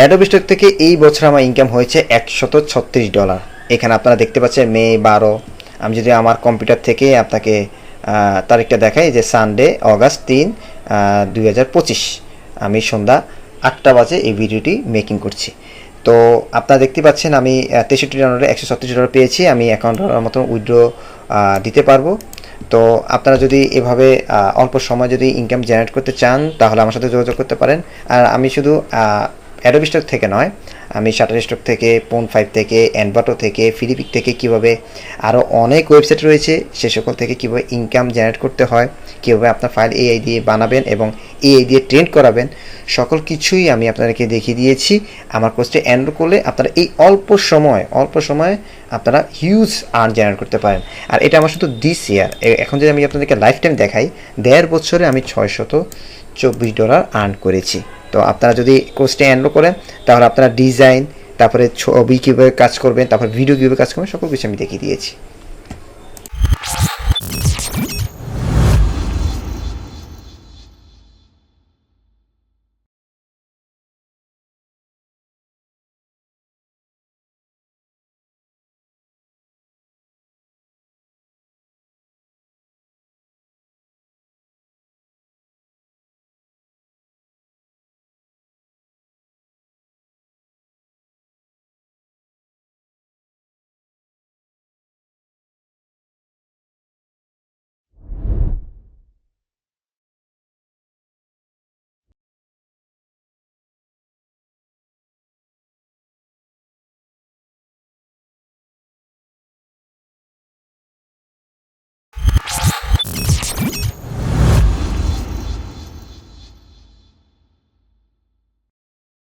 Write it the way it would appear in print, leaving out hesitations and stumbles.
Adobe stock থেকে এই বছর আমার ইনকাম হয়েছে $136। এখানে আপনারা দেখতে পাচ্ছেন মে 12। আমি যদি আমার কম্পিউটার থেকে আপনাকে তারিখটা দেখাই, যে সানডে অগাস্ট 3, 2025, আমি সন্ধ্যা 8টা বাজে এই ভিডিওটি মেকিং করছি। তো আপনারা দেখতে পাচ্ছেন আমি $63 $136 পেয়েছি। আমি $1 মতো উইথড্র দিতে পারবো। তো আপনারা যদি এভাবে অল্প সময় যদি ইনকাম জেনারেট করতে চান তাহলে আমার সাথে যোগাযোগ করতে পারেন। আর আমি শুধু অ্যাডোবি স্টক থেকে নয়, আমি শাটারস্টক থেকে, পোন5 থেকে, এনভাটো থেকে, ফিলিপিক থেকে, কীভাবে আরও অনেক ওয়েবসাইট রয়েছে সে সকল থেকে কীভাবে ইনকাম জেনারেট করতে হয়, কীভাবে আপনার ফাইল এআই দিয়ে বানাবেন এবং এআই দিয়ে ট্রেন্ড করাবেন, সকল কিছুই আমি আপনাদেরকে দেখিয়ে দিয়েছি। আমার কোর্সটি এনরোল করলে আপনারা এই অল্প সময়ে আপনারা হিউজ আর্ন জেনারেট করতে পারেন। আর এটা আমার শুধু দিস ইয়ার, এখন যদি আমি আপনাদেরকে লাইফ টাইম দেখাই, 1.5 বছরে আমি $624 আর্ন করেছি। তো আপনারা যদি কোর্সটি এনরোল করেন তাহলে আপনারা ডিজাইন, তারপরে ছবি কীভাবে কাজ করবেন, তারপর ভিডিও কীভাবে কাজ করবেন, সকল কিছু আমি দেখিয়ে দিয়েছি।